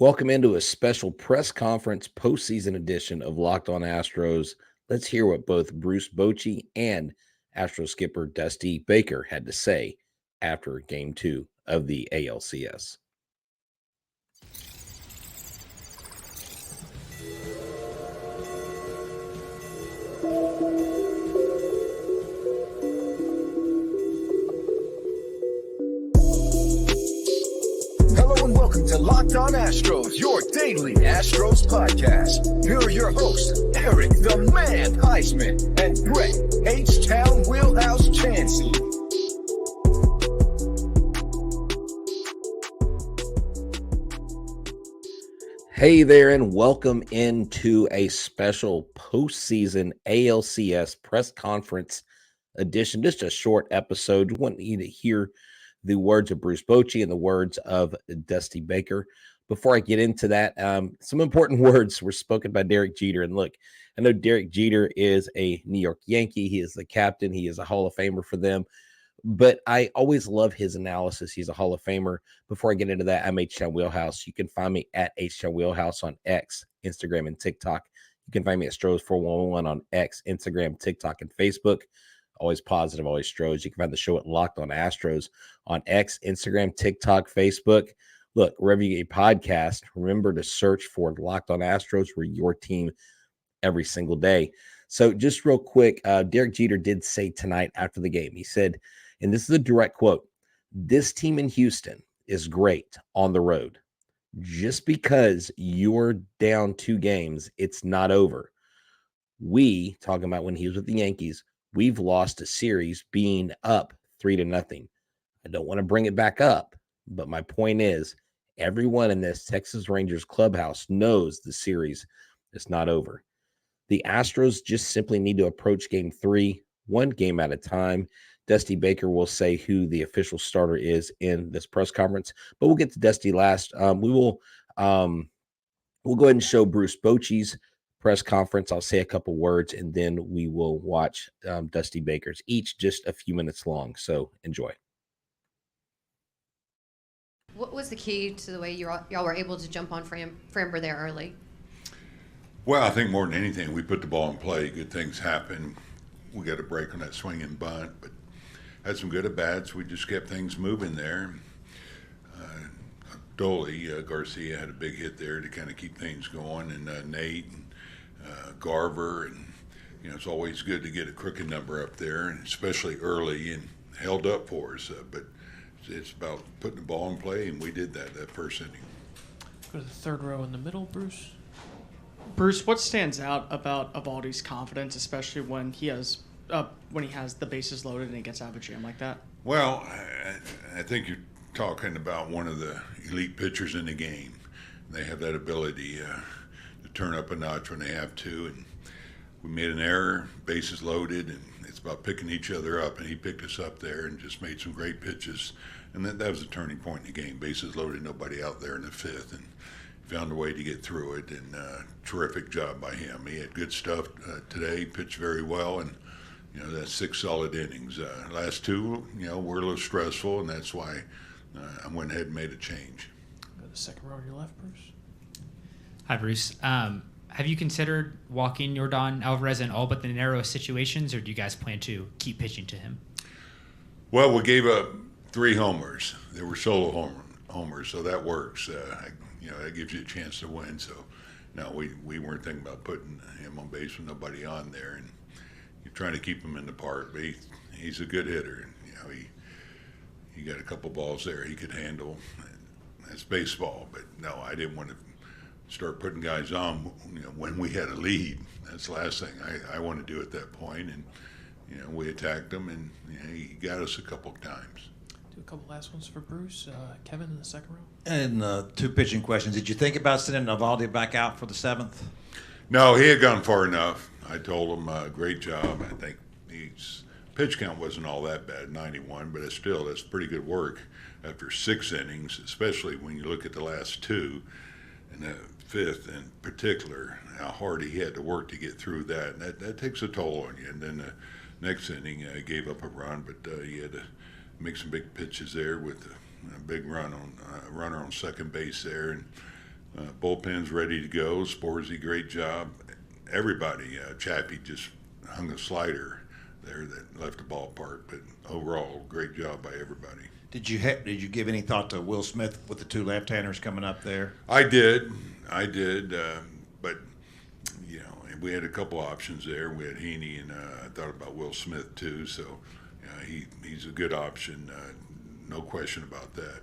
Welcome into a special press conference postseason edition of Locked On Astros. Let's hear what both Bruce Bochey and Astro skipper Dusty Baker had to say after Game 2 of the ALCS. Welcome to Locked On Astros, your daily Astros podcast. Here are your hosts, Eric the Man Heisman and Brett Htown Wheelhouse Chansey. Hey there, and welcome into a special postseason ALCS press conference edition. Just a short episode. We want you to hear the words of Bruce Bochey and the words of Dusty Baker. Before I get into that, some important words were spoken by Derek Jeter. And look, I know Derek Jeter is a New York Yankee. He is the captain. He is a Hall of Famer for them. But I always love his analysis. He's a Hall of Famer. Before I get into that, I'm Htown Wheelhouse. You can find me at Htown Wheelhouse on X, Instagram, and TikTok. You can find me at Stros411 on X, Instagram, TikTok, and Facebook. Always positive, always Stros. You can find the show at Locked On Astros on X, Instagram, TikTok, Facebook. Look, wherever you get a podcast, remember to search for Locked On Astros. We're your team every single day. So just real quick, Derek Jeter did say tonight after the game, he said, and this is a direct quote, "This team in Houston is great on the road. Just because you're down 2 games, it's not over. We," talking about when he was with the Yankees, "we've lost a series being up 3-0. I don't want to bring it back up, but my point is everyone in this Texas Rangers clubhouse knows the series is not over. The Astros just simply need to approach Game 3 one game at a time." Dusty Baker will say who the official starter is in this press conference, but we'll get to Dusty last. We'll go ahead and show Bruce Bochey's press conference. I'll say a couple words, and then we will watch Dusty Baker's, each just a few minutes long. So enjoy. What was the key to the way y'all were able to jump on Framber there early? Well, I think more than anything, we put the ball in play. Good things happen. We got a break on that swing and bunt, but had some good at-bats. We just kept things moving there. Garcia had a big hit there to kind of keep things going, and Nate and Garver, and it's always good to get a crooked number up there, and especially early, and held up for us. But it's about putting the ball in play, and we did that first inning. Go to the third row in the middle, Bruce. Bruce, what stands out about Eovaldi's confidence, especially when he has the bases loaded and he gets out of a jam like that? Well, I think you're talking about one of the elite pitchers in the game. They have that ability to turn up a notch when they have to. And we made an error, bases loaded, and it's about picking each other up. And he picked us up there and just made some great pitches. And that was a turning point in the game. Bases loaded, nobody out there in the fifth, and found a way to get through it. And terrific job by him. He had good stuff today, pitched very well, and that's 6 solid innings. Last 2, were a little stressful, and that's why I went ahead and made a change. Go to the second row on your left, Bruce. Hi, Bruce. Have you considered walking Yordan Alvarez in all but the narrowest situations, or do you guys plan to keep pitching to him? Well, we gave up 3 homers. They were solo homers, so that works. That gives you a chance to win. So, no, we weren't thinking about putting him on base with nobody on there, and you're trying to keep him in the park. But he's a good hitter, and he got a couple balls there he could handle. That's baseball, but no, I didn't want to start putting guys on when we had a lead. That's the last thing I want to do at that point. And we attacked him, and he got us a couple of times. Do a couple last ones for Bruce. Kevin in the second row. And 2 pitching questions. Did you think about sending Eovaldi back out for the 7th? No, he had gone far enough. I told him, great job. I think his pitch count wasn't all that bad, 91, but that's pretty good work after 6 innings, especially when you look at the last 2, and the 5th in particular, how hard he had to work to get through that. And that takes a toll on you. And then the next inning, gave up a run, but he had to make some big pitches there with a big runner on second base there. And Bullpen's ready to go. Sporzy, great job. Everybody, Chappie just hung a slider there that left the ballpark, but overall, great job by everybody. Did you give any thought to Will Smith with the two left-handers coming up there? I did, but we had a couple options there. We had Heaney, and I thought about Will Smith too. So he's a good option, no question about that.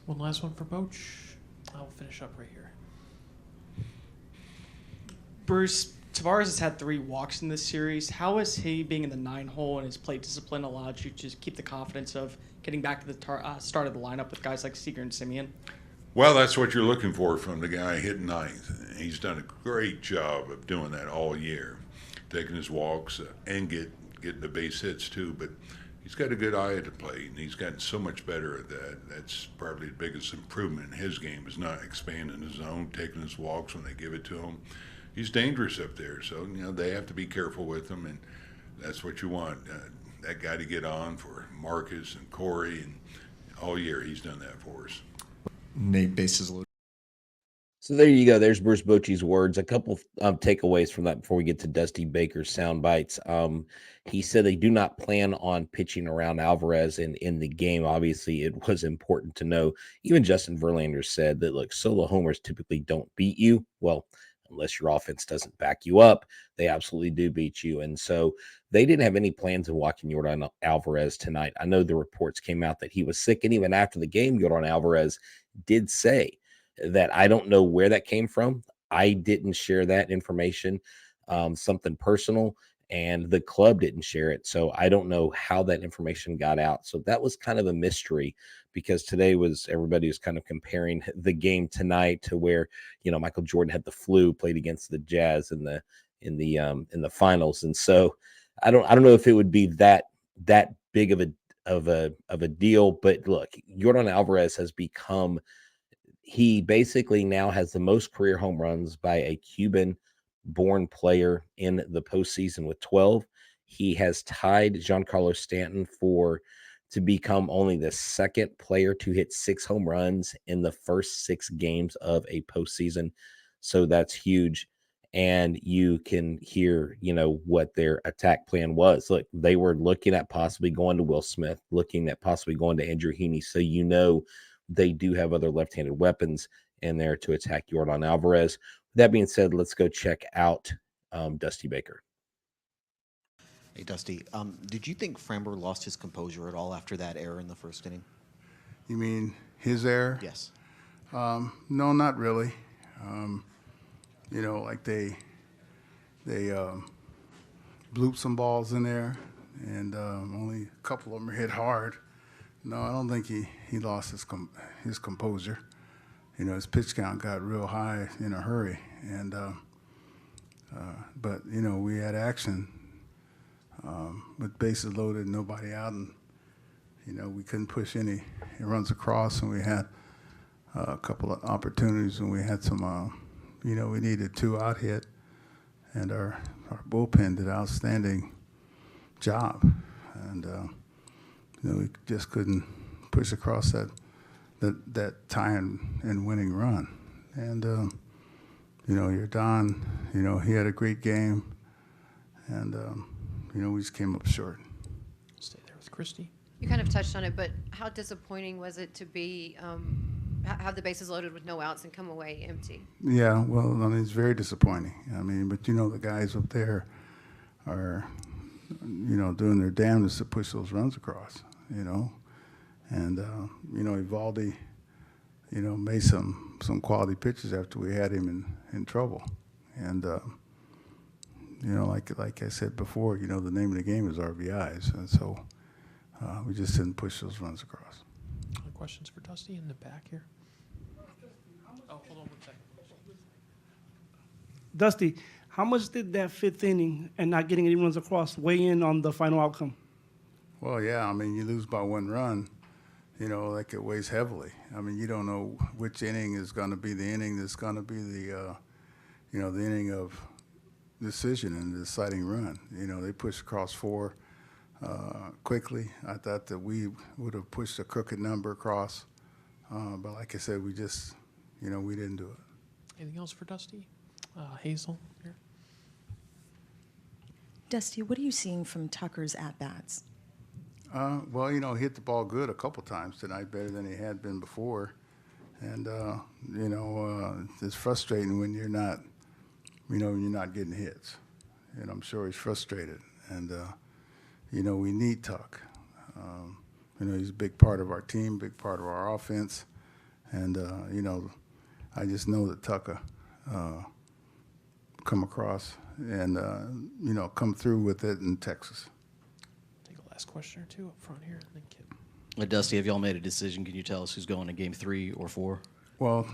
One last one for Boch. I'll finish up right here. Bruce, Tavares has had 3 walks in this series. How has he being in the 9-hole and his plate discipline allowed you to keep the confidence of getting back to the start of the lineup with guys like Seager and Simeon? Well, that's what you're looking for from the guy hitting ninth. He's done a great job of doing that all year, taking his walks and getting the base hits too. But he's got a good eye at the plate, and he's gotten so much better at that. That's probably the biggest improvement in his game, is not expanding his zone, taking his walks when they give it to him. He's dangerous up there, so they have to be careful with him, and that's what you want. That guy to get on for Marcus and Corey, and all year he's done that for us. Nate, bases loaded. So there you go. There's Bruce Bochey's words. A couple takeaways from that before we get to Dusty Baker's sound bites. He said they do not plan on pitching around Alvarez in the game. Obviously, it was important to know. Even Justin Verlander said that, look, solo homers typically don't beat you. Well, unless your offense doesn't back you up, they absolutely do beat you. And so they didn't have any plans of walking Yordan Alvarez tonight. I know the reports came out that he was sick, and even after the game, Yordan Alvarez did say that I don't know where that came from. I didn't share that information, something personal, and the club didn't share it. So I don't know how that information got out. So that was kind of a mystery, because today everybody was kind of comparing the game tonight to where, Michael Jordan had the flu, played against the Jazz in the finals. And so I don't know if it would be that big of a deal, but look, Yordan Alvarez has become, he basically now has the most career home runs by a Cuban-born player in the postseason with 12. He has tied Giancarlo Stanton to become only the second player to hit 6 home runs in the first 6 games of a postseason. So that's huge. And you can hear, what their attack plan was. Look, they were looking at possibly going to Will Smith, looking at possibly going to Andrew Heaney. So they do have other left-handed weapons in there to attack Yordan Alvarez. That being said, let's go check out Dusty Baker. Hey, Dusty, did you think Framber lost his composure at all after that error in the first inning? You mean his error? Yes. No, not really. Like they blooped some balls in there, and only a couple of them are hit hard. No, I don't think he lost his composure. His pitch count got real high in a hurry, and but we had action with bases loaded, nobody out, and we couldn't push any runs across, and we had a couple of opportunities, and we had some we needed 2 out hit, and our bullpen did an outstanding job, and we just couldn't push across that tying and winning run. And Yordan, he had a great game, and we just came up short. Stay there with Christy. You kind of touched on it, but how disappointing was it to be have the bases loaded with no outs and come away empty? Yeah, well, it's very disappointing. But the guys up there are, doing their damnedest to push those runs across, and Evaldi, made some quality pitches after we had him in trouble, and like I said before, the name of the game is RBIs, and so we just didn't push those runs across. Other questions for Dusty in the back here? Oh, hold on 1 second. Dusty, how much did that 5th inning and not getting any runs across weigh in on the final outcome? Well, yeah, you lose by 1 run, like it weighs heavily. You don't know which inning is going to be the inning that's going to be the inning of decision and the deciding run. They pushed across 4 quickly. I thought that we would have pushed a crooked number across, but like I said, we just, we didn't do it. Anything else for Dusty? Hazel here. Dusty, what are you seeing from Tucker's at-bats? Well, he hit the ball good a couple times tonight, better than he had been before. And, it's frustrating when you're not, you're not getting hits. And I'm sure he's frustrated. And, we need Tuck. He's a big part of our team, big part of our offense. And, I just know that Tucker come across and, come through with it in Texas. Take a last question or two up front here, and then Kip. Dusty, have y'all made a decision? Can you tell us who's going to Game 3 or 4? Well,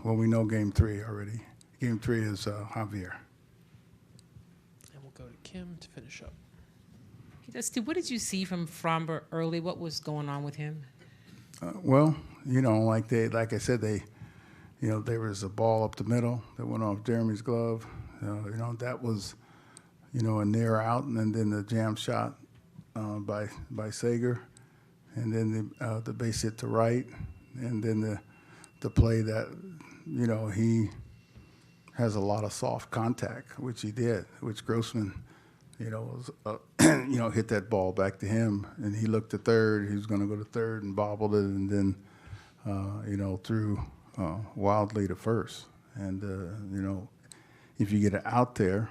we know Game 3 already. Game 3 is Javier. And we'll go to Kim to finish up. Dusty, what did you see from Framber early? What was going on with him? Well, like I said, there was a ball up the middle that went off Jeremy's glove. That was, a near out, and then the jam shot by Sager, and then the base hit to right, and then the play that, he has a lot of soft contact, which he did, which Grossman, was, hit that ball back to him, and he looked to third. He was going to go to third and bobbled it, and then, threw wildly to first. And, if you get it out there,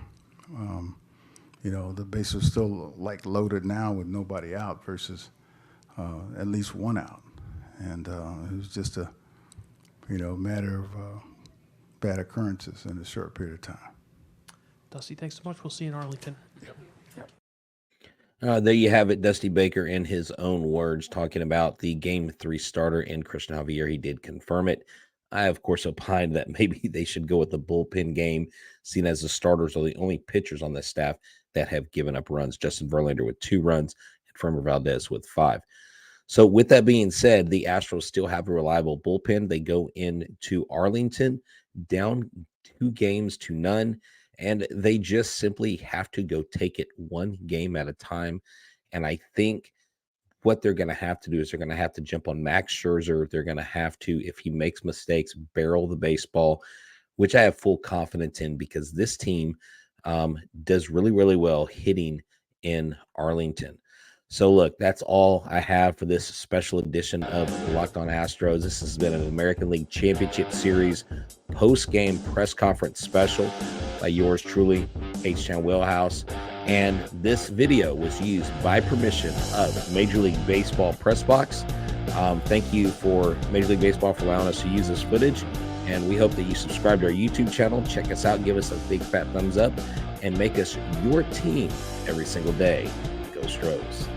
the base is still loaded now with nobody out versus at least one out. And it was just a, matter of bad occurrences in a short period of time. Dusty, thanks so much. We'll see you in Arlington. There you have it, Dusty Baker in his own words talking about the Game 3 starter in Christian Javier. He did confirm it. I, of course, opined that maybe they should go with the bullpen game, seeing as the starters are the only pitchers on the staff that have given up runs. Justin Verlander with 2 runs and Framber Valdez with 5. So with that being said, the Astros still have a reliable bullpen. They go into Arlington down 2-0, and they just simply have to go take it one game at a time. And I think what they're going to have to do is they're going to have to jump on Max Scherzer. They're going to have to, if he makes mistakes, barrel the baseball, which I have full confidence in because this team does really, really well hitting in Arlington. So, look, that's all I have for this special edition of Locked On Astros. This has been an American League Championship Series post-game press conference special by yours truly, Htown Wheelhouse. And this video was used by permission of Major League Baseball Press Box. Thank you for Major League Baseball for allowing us to use this footage. And we hope that you subscribe to our YouTube channel, check us out, give us a big fat thumbs up, and make us your team every single day. Go Stros.